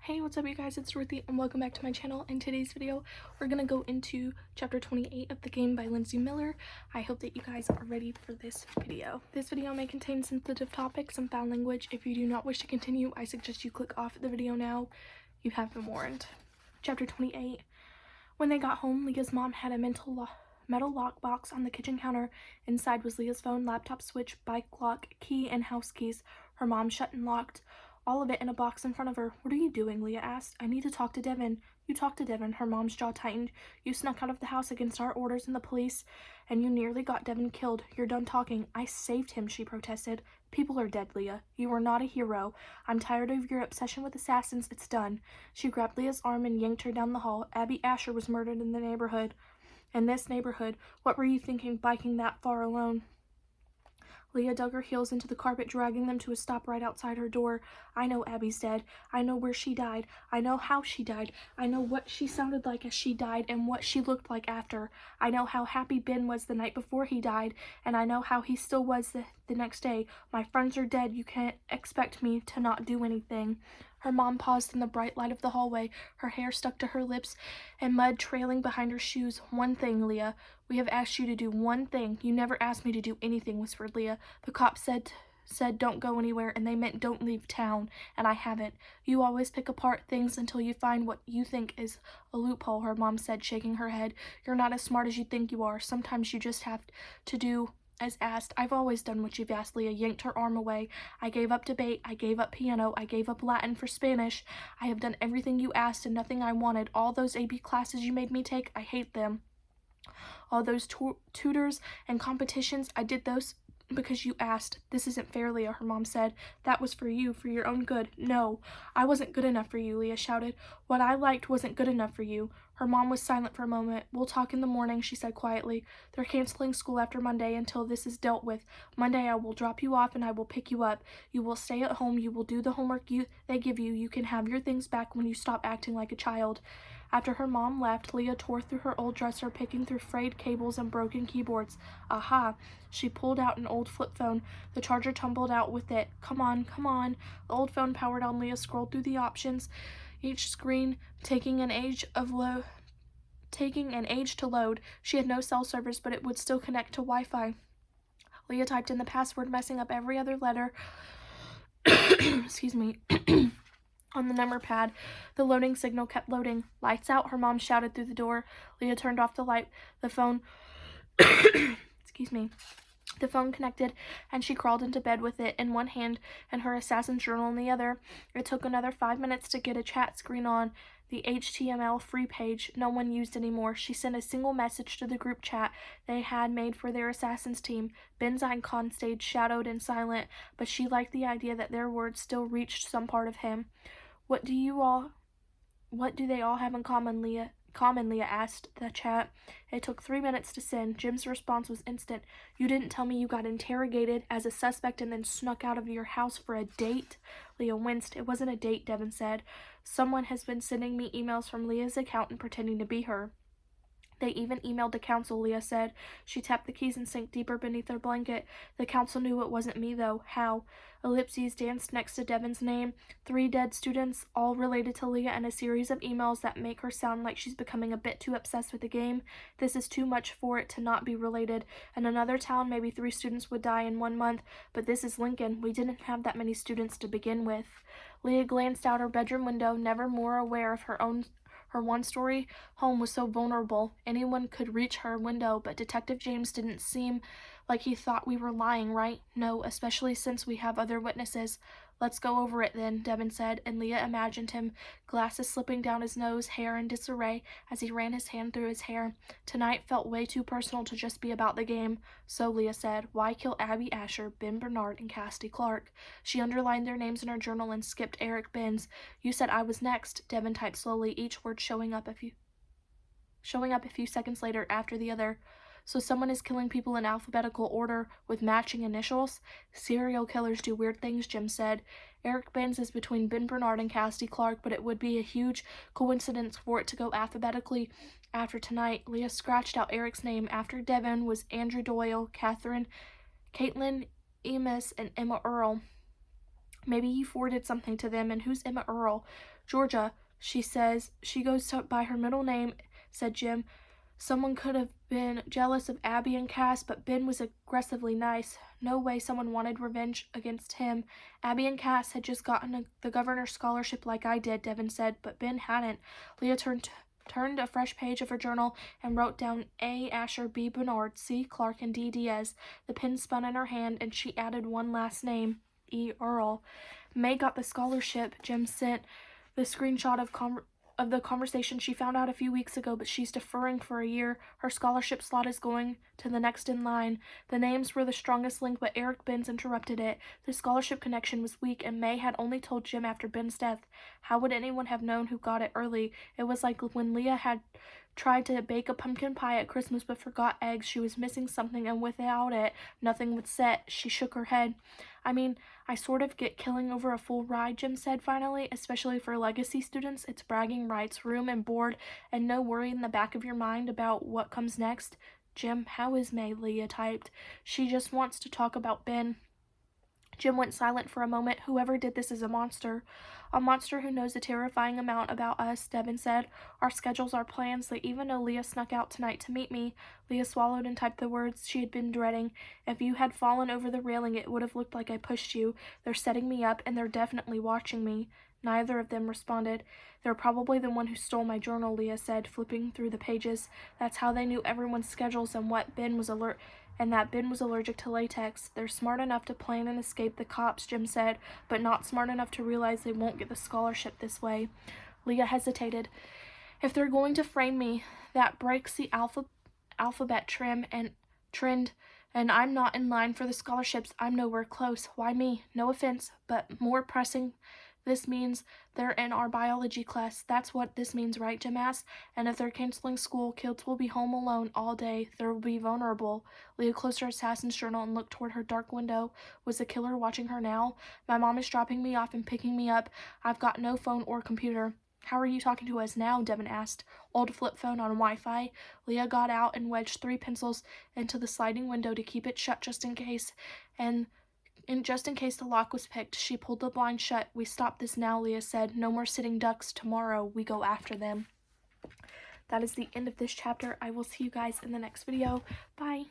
Hey, what's up you guys, it's Ruthie and welcome back to my channel. In today's video, we're gonna go into chapter 28 of the game by Lindsay Miller. I hope that you guys are ready for this video. This video may contain sensitive topics and foul language. If you do not wish to continue, I suggest you click off the video now. You have been warned. Chapter 28. When they got home, Leah's mom had a metal lockbox on the kitchen counter. Inside was Leah's phone, laptop switch, bike lock, key, and house keys. Her mom shut and locked all of it in a box in front of her. "What are you doing?" Leah asked. "I need to talk to Devin." "You talked to Devin?" Her mom's jaw tightened. "You snuck out of the house against our orders and the police, and you nearly got Devin killed. You're done talking." "I saved him," she protested. "People are dead, Leah. You are not a hero. I'm tired of your obsession with assassins. It's done." She grabbed Leah's arm and yanked her down the hall. "Abby Asher was murdered in the neighborhood. In this neighborhood. What were you thinking, biking that far alone?" Leah dug her heels into the carpet, dragging them to a stop right outside her door. "I know Abby's dead. I know where she died. I know how she died. I know what she sounded like as she died and what she looked like after. I know how happy Ben was the night before he died, and I know how he still was the next day. My friends are dead. You can't expect me to not do anything." Her mom paused in the bright light of the hallway, her hair stuck to her lips and mud trailing behind her shoes. "One thing, Leah. We have asked you to do one thing." "You never asked me to do anything," whispered Leah. "The cops said don't go anywhere, and they meant don't leave town, and I haven't. You always pick apart things until you find what you think is a loophole," her mom said, shaking her head. "You're not as smart as you think you are. Sometimes you just have to do as asked." "I've always done what you've asked." Leah yanked her arm away. "I gave up debate. I gave up piano. I gave up Latin for Spanish. I have done everything you asked and nothing I wanted. All those AP classes you made me take, I hate them. All those tutors and competitions, I did those because you asked." "This isn't fair, Leah," her mom said. "That was for you, for your own good." "No, I wasn't good enough for you," Leah shouted. "What I liked wasn't good enough for you." Her mom was silent for a moment. "We'll talk in the morning," she said quietly. "They're canceling school after Monday until this is dealt with. Monday I will drop you off and I will pick you up. You will stay at home. You will do the homework they give you. You can have your things back when you stop acting like a child." After her mom left, Leah tore through her old dresser, picking through frayed cables and broken keyboards. Aha! She pulled out an old flip phone. The charger tumbled out with it. Come on, come on." The old phone powered on. Leah scrolled through the options, each screen taking an age to load. She had no cell service, but it would still connect to Wi-Fi. Leah typed in the password, messing up every other letter. Excuse me. On the number pad, the loading signal kept loading. "Lights out," her mom shouted through the door. Leah turned off the light. The phone excuse me. The phone connected, and she crawled into bed with it in one hand and her assassin's journal in the other. It took another 5 minutes to get a chat screen on the HTML free page no one used anymore. She sent a single message to the group chat they had made for their assassins team. Ben's icon stayed shadowed and silent, but she liked the idea that their words still reached some part of him. What do they all have in common, Leah asked the chat. It took 3 minutes to send. Jim's response was instant. "You didn't tell me you got interrogated as a suspect and then snuck out of your house for a date?" Leah winced. "It wasn't a date," Devin said. "Someone has been sending me emails from Leah's account and pretending to be her. They even emailed the council," Leah said. She tapped the keys and sank deeper beneath her blanket. "The council knew it wasn't me, though." "How?" Ellipses danced next to Devin's name. 3 dead students, all related to Leah, and a series of emails that make her sound like she's becoming a bit too obsessed with the game. This is too much for it to not be related. In another town, maybe 3 students would die in 1 month, but this is Lincoln. We didn't have that many students to begin with. Leah glanced out her bedroom window, never more aware of her one-story home was so vulnerable. Anyone could reach her window, but Detective James didn't seem like he thought we were lying, right? "No, especially since we have other witnesses." "Let's go over it then," Devin said, and Leah imagined him, glasses slipping down his nose, hair in disarray, as he ran his hand through his hair. Tonight felt way too personal to just be about the game. "So," Leah said, "why kill Abby Asher, Ben Bernard, and Cassidy Clark?" She underlined their names in her journal and skipped Eric Ben's. "You said I was next," Devin typed slowly, each word showing up a few seconds later after the other. "So someone is killing people in alphabetical order with matching initials?" "Serial killers do weird things," Jim said. "Eric Benz is between Ben Bernard and Cassidy Clark, but it would be a huge coincidence for it to go alphabetically after tonight." Leah scratched out Eric's name. After Devin was Andrew Doyle, Catherine, Caitlin, Emis, and Emma Earl. "Maybe you forwarded something to them, and who's Emma Earl?" Georgia, she says. She goes by her middle name, said Jim. Someone could have been jealous of Abby and Cass, but Ben was aggressively nice. No way someone wanted revenge against him. Abby and Cass had just gotten the governor's scholarship like I did, Devin said, but Ben hadn't. Leah turned a fresh page of her journal and wrote down A. Asher, B. Bernard, C. Clark, and D. Diaz. The pen spun in her hand, and she added one last name, E. Earl. May got the scholarship. Jim sent the screenshot of the conversation she found out a few weeks ago, but she's deferring for a year. Her scholarship slot is going to the next in line. The names were the strongest link, but Eric Benz interrupted it. The scholarship connection was weak, and May had only told Jim after Ben's death. How would anyone have known who got it early? It was like when Leah had tried to bake a pumpkin pie at Christmas but forgot eggs. She was missing something, and without it, nothing would set. She shook her head. I mean, I sort of get killing over a full ride, Jim said finally, especially for legacy students. It's bragging rights, room and board, and no worry in the back of your mind about what comes next. Jim, how is May? Leah typed. She just wants to talk about Ben. Jim went silent for a moment. Whoever did this is a monster. A monster who knows a terrifying amount about us, Devin said. Our schedules, our plans. They even know Leah snuck out tonight to meet me. Leah swallowed and typed the words she had been dreading. If you had fallen over the railing, it would have looked like I pushed you. They're setting me up, and they're definitely watching me. Neither of them responded. They're probably the one who stole my journal, Leah said, flipping through the pages. That's how they knew everyone's schedules and that Ben was allergic to latex. They're smart enough to plan and escape the cops, Jim said, but not smart enough to realize they won't get the scholarship this way. Leah hesitated. If they're going to frame me, that breaks the alphabet trend, and I'm not in line for the scholarships. I'm nowhere close. Why me? No offense, but more pressing. This means they're in our biology class. That's what this means, right, Jim asked? And if they're canceling school, kids will be home alone all day. They'll be vulnerable. Leah closed her assassin's journal and looked toward her dark window. Was the killer watching her now? My mom is dropping me off and picking me up. I've got no phone or computer. How are you talking to us now? Devin asked. Old flip phone on Wi-Fi. Leah got out and wedged 3 pencils into the sliding window to keep it shut just in case. And just in case the lock was picked, she pulled the blind shut. We stop this now, Leah said. No more sitting ducks. Tomorrow we go after them. That is the end of this chapter. I will see you guys in the next video. Bye.